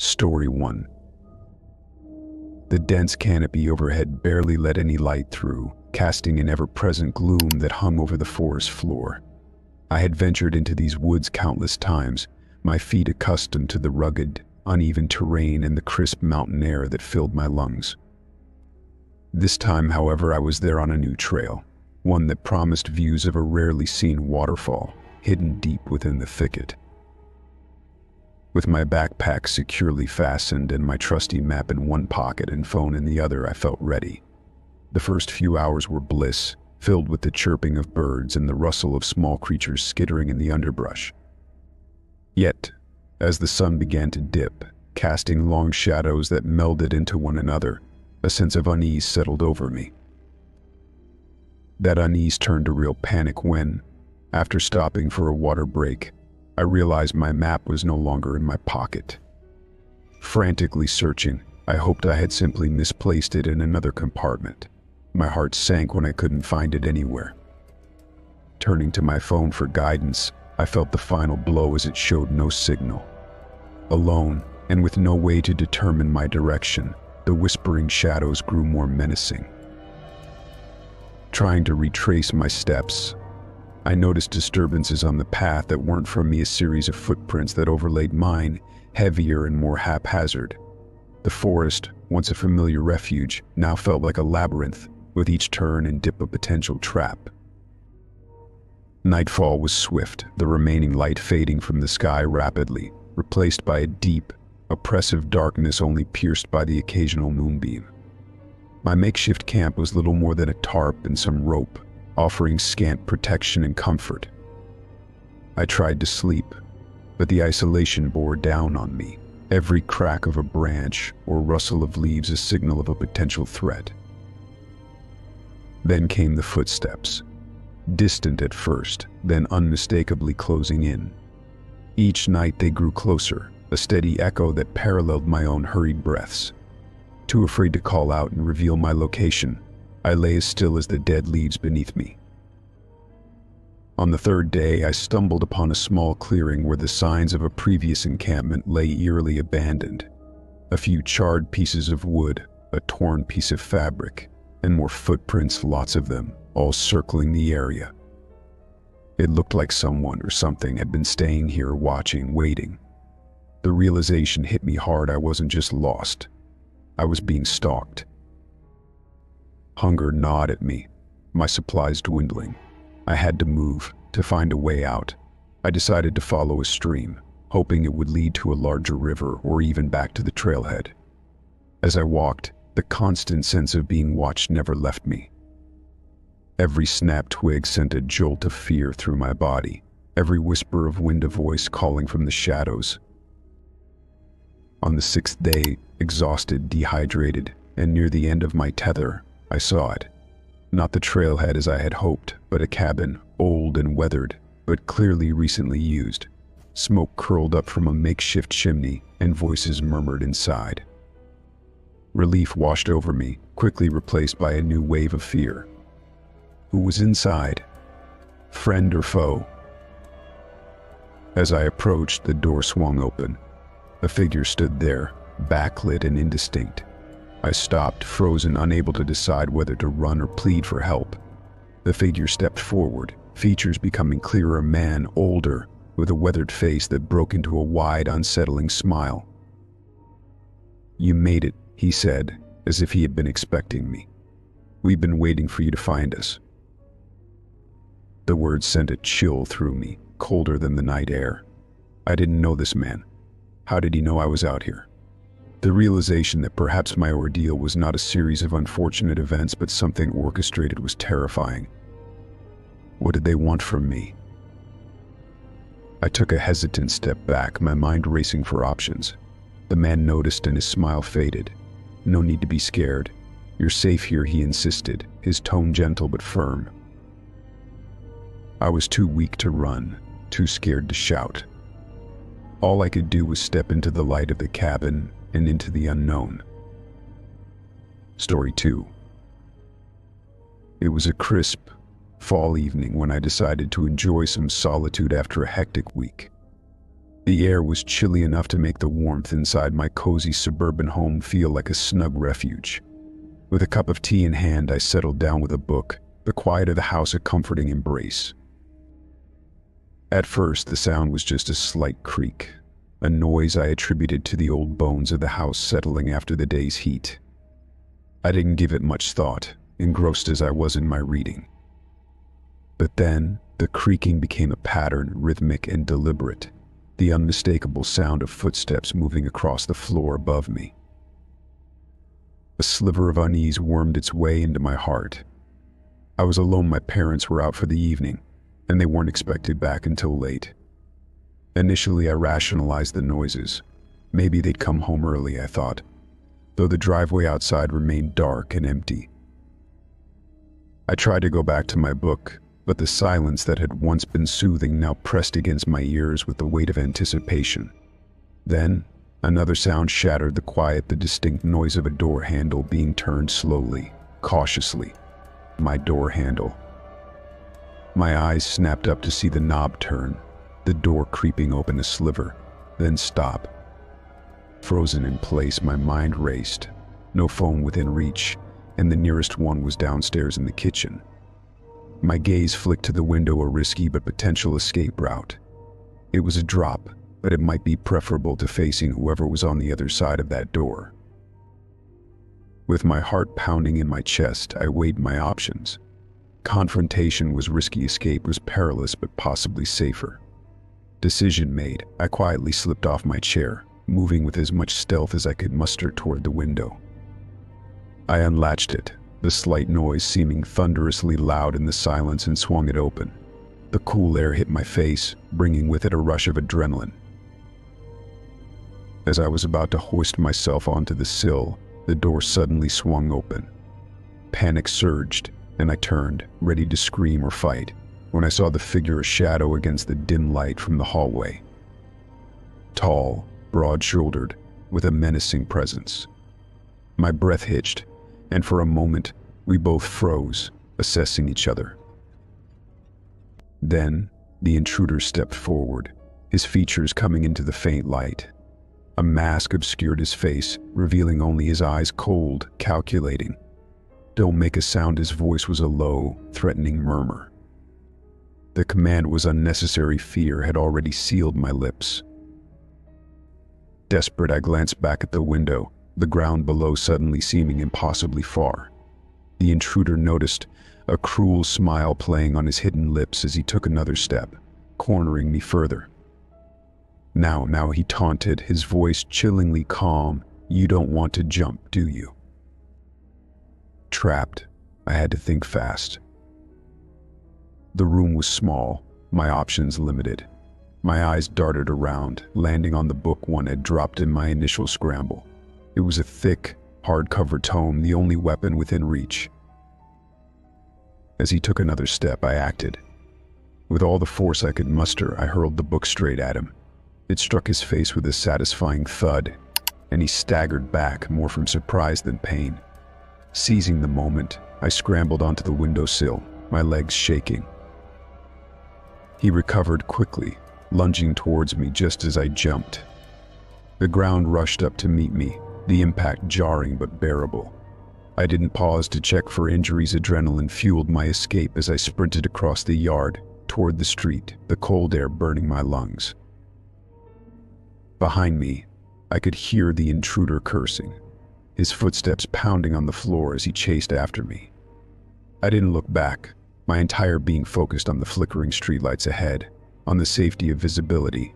Story 1. The dense canopy overhead barely let any light through, casting an ever-present gloom that hung over the forest floor. I had ventured into these woods countless times, my feet accustomed to the rugged, uneven terrain and the crisp mountain air that filled my lungs. This time, however, I was there on a new trail, one that promised views of a rarely seen waterfall, hidden deep within the thicket. With my backpack securely fastened and my trusty map in one pocket and phone in the other, I felt ready. The first few hours were bliss, filled with the chirping of birds and the rustle of small creatures skittering in the underbrush. Yet, as the sun began to dip, casting long shadows that melded into one another, a sense of unease settled over me. That unease turned to real panic when, after stopping for a water break, I realized my map was no longer in my pocket. Frantically searching, I hoped I had simply misplaced it in another compartment. My heart sank when I couldn't find it anywhere. Turning to my phone for guidance, I felt the final blow as it showed no signal. Alone, and with no way to determine my direction, the whispering shadows grew more menacing. Trying to retrace my steps, I noticed disturbances on the path that weren't from me, a series of footprints that overlaid mine, heavier and more haphazard. The forest, once a familiar refuge, now felt like a labyrinth, with each turn and dip a potential trap. Nightfall was swift, the remaining light fading from the sky rapidly, replaced by a deep, oppressive darkness only pierced by the occasional moonbeam. My makeshift camp was little more than a tarp and some rope, offering scant protection and comfort. I tried to sleep, but the isolation bore down on me, every crack of a branch or rustle of leaves a signal of a potential threat. Then came the footsteps, distant at first, then unmistakably closing in. Each night they grew closer, a steady echo that paralleled my own hurried breaths. Too afraid to call out and reveal my location, I lay as still as the dead leaves beneath me. On the third day, I stumbled upon a small clearing where the signs of a previous encampment lay eerily abandoned. A few charred pieces of wood, a torn piece of fabric, and more footprints, lots of them, all circling the area. It looked like someone or something had been staying here, watching, waiting. The realization hit me hard. I wasn't just lost. I was being stalked. Hunger gnawed at me, my supplies dwindling. I had to move, to find a way out. I decided to follow a stream, hoping it would lead to a larger river or even back to the trailhead. As I walked, the constant sense of being watched never left me. Every snapped twig sent a jolt of fear through my body, every whisper of wind a voice calling from the shadows. On the sixth day, exhausted, dehydrated, and near the end of my tether, I saw it. Not the trailhead as I had hoped, but a cabin, old and weathered, but clearly recently used. Smoke curled up from a makeshift chimney, and voices murmured inside. Relief washed over me, quickly replaced by a new wave of fear. Who was inside? Friend or foe? As I approached, the door swung open. A figure stood there, backlit and indistinct. I stopped, frozen, unable to decide whether to run or plead for help. The figure stepped forward, features becoming clearer, a man, older, with a weathered face that broke into a wide, unsettling smile. "You made it," he said, as if he had been expecting me. "We've been waiting for you to find us." The words sent a chill through me, colder than the night air. I didn't know this man. How did he know I was out here? The realization that perhaps my ordeal was not a series of unfortunate events but something orchestrated was terrifying. What did they want from me? I took a hesitant step back, my mind racing for options. The man noticed and his smile faded. "No need to be scared. You're safe here," he insisted, his tone gentle but firm. I was too weak to run, too scared to shout. All I could do was step into the light of the cabin and into the unknown. Story 2. It was a crisp, fall evening when I decided to enjoy some solitude after a hectic week. The air was chilly enough to make the warmth inside my cozy suburban home feel like a snug refuge. With a cup of tea in hand, I settled down with a book, the quiet of the house a comforting embrace. At first, the sound was just a slight creak, a noise I attributed to the old bones of the house settling after the day's heat. I didn't give it much thought, engrossed as I was in my reading. But then, the creaking became a pattern, rhythmic and deliberate, the unmistakable sound of footsteps moving across the floor above me. A sliver of unease wormed its way into my heart. I was alone. My parents were out for the evening, and they weren't expected back until late. Initially, I rationalized the noises. Maybe they'd come home early, I thought, though the driveway outside remained dark and empty. I tried to go back to my book, but the silence that had once been soothing now pressed against my ears with the weight of anticipation. Then, another sound shattered the quiet, the distinct noise of a door handle being turned slowly, cautiously. My door handle. My eyes snapped up to see the knob turn, the door creeping open a sliver, then stop. Frozen in place, my mind raced. No phone within reach, and the nearest one was downstairs in the kitchen. My gaze flicked to the window, a risky but potential escape route. It was a drop, but it might be preferable to facing whoever was on the other side of that door. With my heart pounding in my chest, I weighed my options. Confrontation was risky, escape was perilous but possibly safer. Decision made, I quietly slipped off my chair, moving with as much stealth as I could muster toward the window. I unlatched it, the slight noise seeming thunderously loud in the silence, and swung it open. The cool air hit my face, bringing with it a rush of adrenaline. As I was about to hoist myself onto the sill, the door suddenly swung open. Panic surged, and I turned, ready to scream or fight, when I saw the figure a shadow against the dim light from the hallway. Tall, broad-shouldered, with a menacing presence. My breath hitched, and for a moment, we both froze, assessing each other. Then, the intruder stepped forward, his features coming into the faint light. A mask obscured his face, revealing only his eyes, cold, calculating. "Don't make a sound." His voice was a low, threatening murmur. The command was unnecessary. Fear had already sealed my lips. Desperate, I glanced back at the window, the ground below suddenly seeming impossibly far. The intruder noticed, a cruel smile playing on his hidden lips as he took another step, cornering me further. Now, he taunted, his voice chillingly calm. "You don't want to jump, do you?" Trapped, I had to think fast. The room was small, my options limited. My eyes darted around, landing on the book one had dropped in my initial scramble. It was a thick, hardcover tome, the only weapon within reach. As he took another step, I acted. With all the force I could muster, I hurled the book straight at him. It struck his face with a satisfying thud, and he staggered back, more from surprise than pain. Seizing the moment, I scrambled onto the windowsill, my legs shaking. He recovered quickly, lunging towards me just as I jumped. The ground rushed up to meet me, the impact jarring but bearable. I didn't pause to check for injuries. Adrenaline fueled my escape as I sprinted across the yard, toward the street, the cold air burning my lungs. Behind me, I could hear the intruder cursing, his footsteps pounding on the floor as he chased after me. I didn't look back, my entire being focused on the flickering streetlights ahead, on the safety of visibility.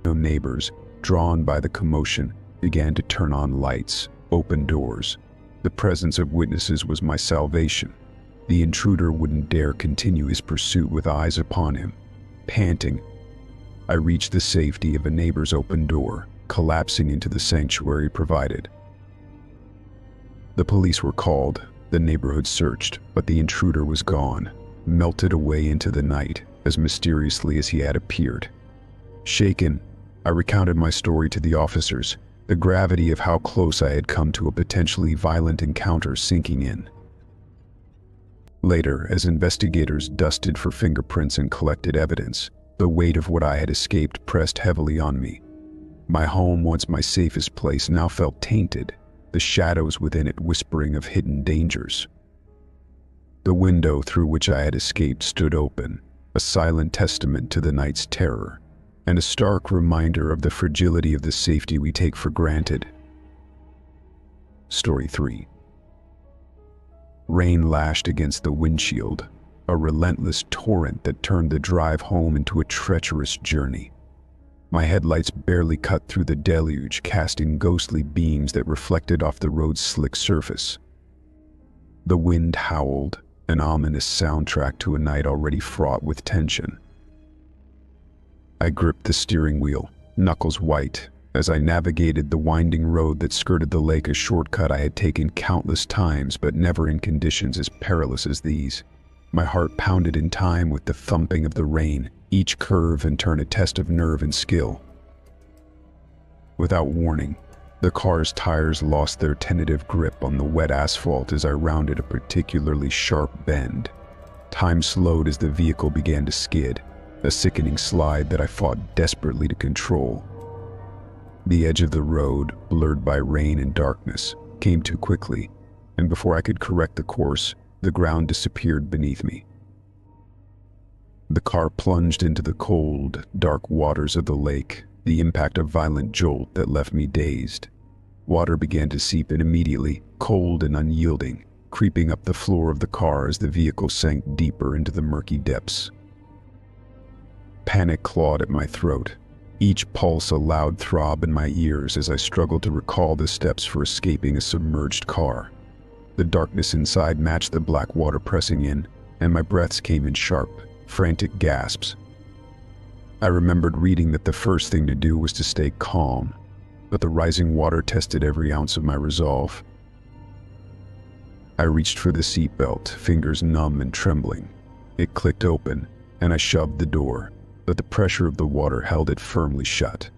No neighbors, drawn by the commotion, began to turn on lights, open doors. The presence of witnesses was my salvation. The intruder wouldn't dare continue his pursuit with eyes upon him. Panting, I reached the safety of a neighbor's open door, collapsing into the sanctuary provided. The police were called, the neighborhood searched, but the intruder was gone, melted away into the night as mysteriously as he had appeared. Shaken, I recounted my story to the officers, the gravity of how close I had come to a potentially violent encounter sinking in. Later, as investigators dusted for fingerprints and collected evidence, The weight of what I had escaped pressed heavily on me. My home, once my safest place, now felt tainted, the shadows within it whispering of hidden dangers. The window through which I had escaped stood open, a silent testament to the night's terror, and a stark reminder of the fragility of the safety we take for granted. Story 3. Rain lashed against the windshield, a relentless torrent that turned the drive home into a treacherous journey. My headlights barely cut through the deluge, casting ghostly beams that reflected off the road's slick surface. The wind howled, an ominous soundtrack to a night already fraught with tension. I gripped the steering wheel, knuckles white, as I navigated the winding road that skirted the lake, a shortcut I had taken countless times but never in conditions as perilous as these. My heart pounded in time with the thumping of the rain, each curve and turn a test of nerve and skill. Without warning, the car's tires lost their tentative grip on the wet asphalt as I rounded a particularly sharp bend. Time slowed as the vehicle began to skid, a sickening slide that I fought desperately to control. The edge of the road, blurred by rain and darkness, came too quickly, and before I could correct the course, the ground disappeared beneath me. The car plunged into the cold, dark waters of the lake, the impact a violent jolt that left me dazed. Water began to seep in immediately, cold and unyielding, creeping up the floor of the car as the vehicle sank deeper into the murky depths. Panic clawed at my throat, each pulse a loud throb in my ears as I struggled to recall the steps for escaping a submerged car. The darkness inside matched the black water pressing in, and my breaths came in sharp, frantic gasps. I remembered reading that the first thing to do was to stay calm, but the rising water tested every ounce of my resolve. I reached for the seatbelt, fingers numb and trembling. It clicked open, and I shoved the door, but the pressure of the water held it firmly shut.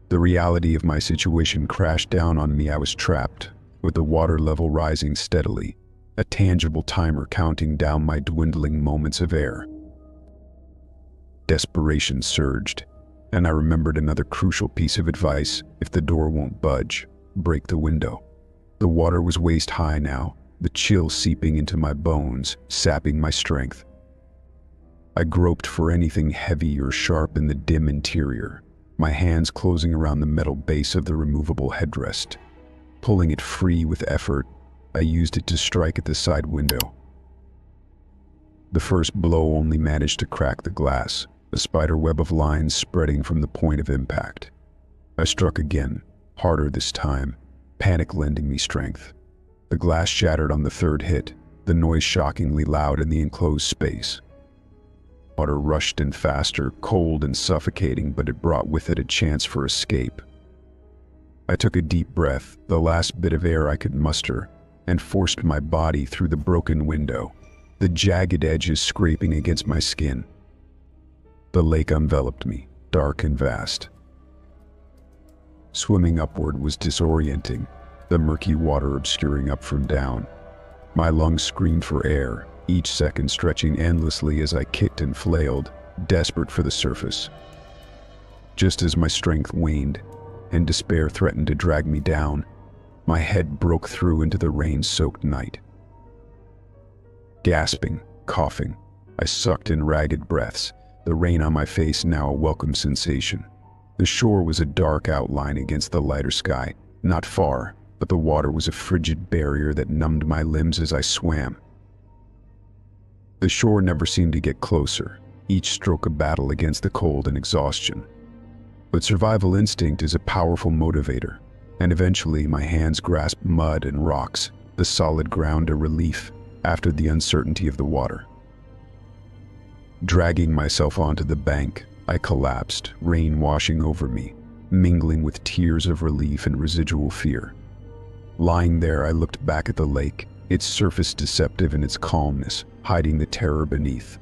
The reality of my situation crashed down on me. I was trapped, with the water level rising steadily, a tangible timer counting down my dwindling moments of air. Desperation surged, and I remembered another crucial piece of advice: if the door won't budge, break the window. The water was waist-high now, the chill seeping into my bones, sapping my strength. I groped for anything heavy or sharp in the dim interior, my hands closing around the metal base of the removable headrest. Pulling it free with effort, I used it to strike at the side window. The first blow only managed to crack the glass, a spider web of lines spreading from the point of impact. I struck again, harder this time, panic lending me strength. The glass shattered on the third hit, the noise shockingly loud in the enclosed space. Water rushed in faster, cold and suffocating, but it brought with it a chance for escape. I took a deep breath, the last bit of air I could muster, and forced my body through the broken window, the jagged edges scraping against my skin. The lake enveloped me, dark and vast. Swimming upward was disorienting, the murky water obscuring up from down. My lungs screamed for air, each second stretching endlessly as I kicked and flailed, desperate for the surface. Just as my strength waned, and despair threatened to drag me down, my head broke through into the rain-soaked night. Gasping, coughing, I sucked in ragged breaths, the rain on my face now a welcome sensation. The shore was a dark outline against the lighter sky, not far, but the water was a frigid barrier that numbed my limbs as I swam. The shore never seemed to get closer, each stroke a battle against the cold and exhaustion. But survival instinct is a powerful motivator, and eventually my hands grasped mud and rocks, the solid ground a relief after the uncertainty of the water. Dragging myself onto the bank, I collapsed, rain washing over me, mingling with tears of relief and residual fear. Lying there, I looked back at the lake, its surface deceptive in its calmness, hiding the terror beneath.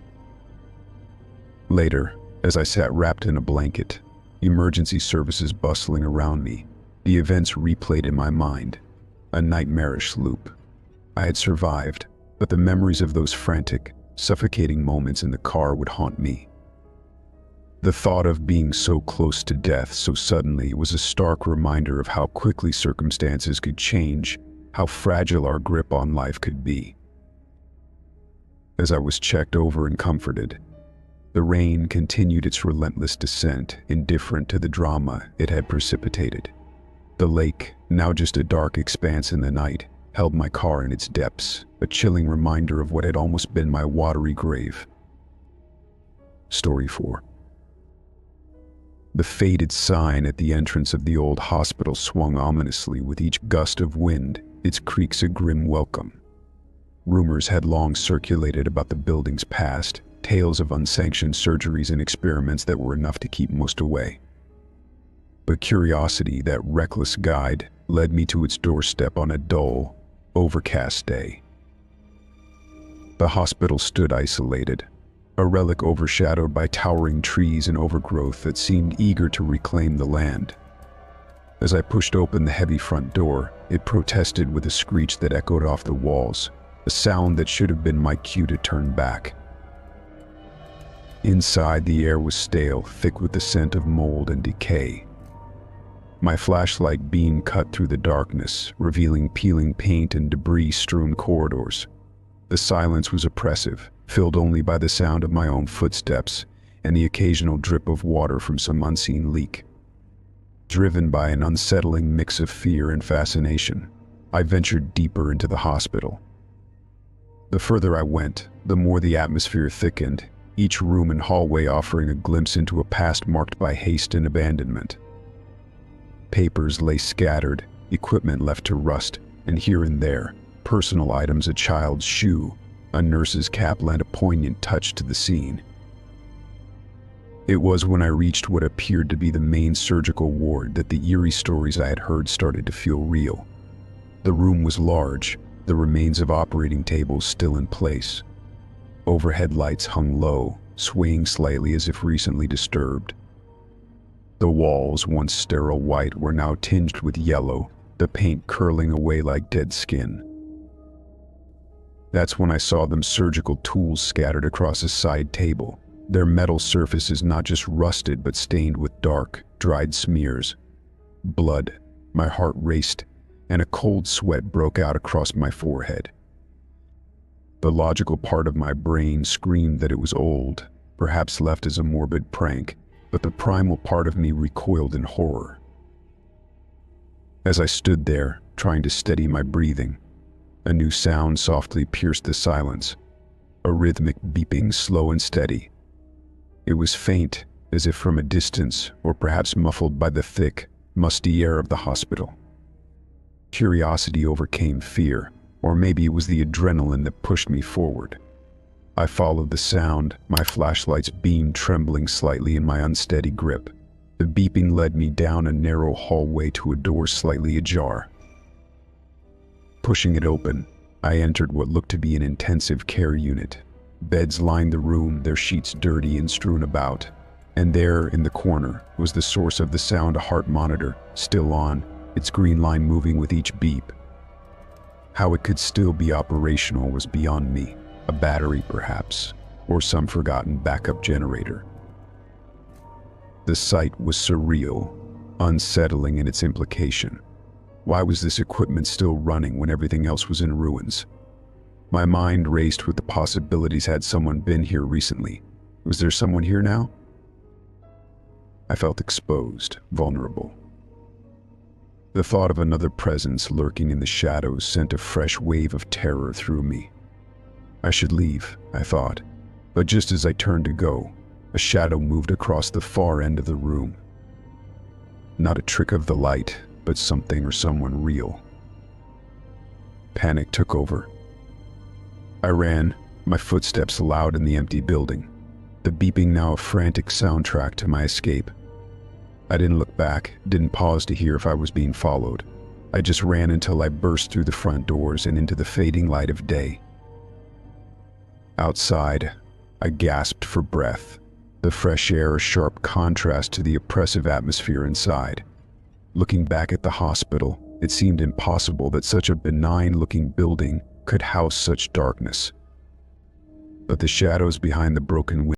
Later, as I sat wrapped in a blanket, emergency services bustling around me, the events replayed in my mind, a nightmarish loop. I had survived, but the memories of those frantic, suffocating moments in the car would haunt me. The thought of being so close to death so suddenly was a stark reminder of how quickly circumstances could change, how fragile our grip on life could be. As I was checked over and comforted, the rain continued its relentless descent, indifferent to the drama it had precipitated. The lake, now just a dark expanse in the night, held my car in its depths, a chilling reminder of what had almost been my watery grave. Story 4. The faded sign at the entrance of the old hospital swung ominously with each gust of wind, its creaks a grim welcome. Rumors had long circulated about the building's past, tales of unsanctioned surgeries and experiments that were enough to keep most away. But curiosity, that reckless guide, led me to its doorstep on a dull, overcast day. The hospital stood isolated, a relic overshadowed by towering trees and overgrowth that seemed eager to reclaim the land. As I pushed open the heavy front door, it protested with a screech that echoed off the walls, a sound that should have been my cue to turn back. Inside, the air was stale, thick with the scent of mold and decay. My flashlight beam cut through the darkness, revealing peeling paint and debris-strewn corridors. The silence was oppressive, filled only by the sound of my own footsteps and the occasional drip of water from some unseen leak. Driven by an unsettling mix of fear and fascination, I ventured deeper into the hospital. The further I went, the more the atmosphere thickened, each room and hallway offering a glimpse into a past marked by haste and abandonment. Papers lay scattered, equipment left to rust, and here and there, personal items, a child's shoe, a nurse's cap lent a poignant touch to the scene. It was when I reached what appeared to be the main surgical ward that the eerie stories I had heard started to feel real. The room was large, the remains of operating tables still in place. Overhead lights hung low, swaying slightly as if recently disturbed. The walls, once sterile white, were now tinged with yellow, the paint curling away like dead skin. That's when I saw them surgical tools scattered across a side table, their metal surfaces not just rusted but stained with dark, dried smears. Blood. My heart raced, and a cold sweat broke out across my forehead. The logical part of my brain screamed that it was old, perhaps left as a morbid prank, but the primal part of me recoiled in horror. As I stood there, trying to steady my breathing, a new sound softly pierced the silence, a rhythmic beeping, slow and steady. It was faint, as if from a distance, or perhaps muffled by the thick, musty air of the hospital. Curiosity overcame fear, or maybe it was the adrenaline that pushed me forward. I followed the sound, my flashlight's beam trembling slightly in my unsteady grip. The beeping led me down a narrow hallway to a door slightly ajar. Pushing it open, I entered what looked to be an intensive care unit. Beds lined the room, their sheets dirty and strewn about. And there, in the corner, was the source of the sound, a heart monitor, still on, its green line moving with each beep. How it could still be operational was beyond me. A battery, perhaps, or some forgotten backup generator. The sight was surreal, unsettling in its implication. Why was this equipment still running when everything else was in ruins? My mind raced with the possibilities. Had someone been here recently? Was there someone here now? I felt exposed, vulnerable. The thought of another presence lurking in the shadows sent a fresh wave of terror through me. I should leave, I thought, but just as I turned to go, a shadow moved across the far end of the room. Not a trick of the light, but something or someone real. Panic took over. I ran, my footsteps loud in the empty building, the beeping now a frantic soundtrack to my escape. I didn't look back, didn't pause to hear if I was being followed. I just ran until I burst through the front doors and into the fading light of day. Outside, I gasped for breath, the fresh air a sharp contrast to the oppressive atmosphere inside. Looking back at the hospital, it seemed impossible that such a benign-looking building could house such darkness. But the shadows behind the broken windows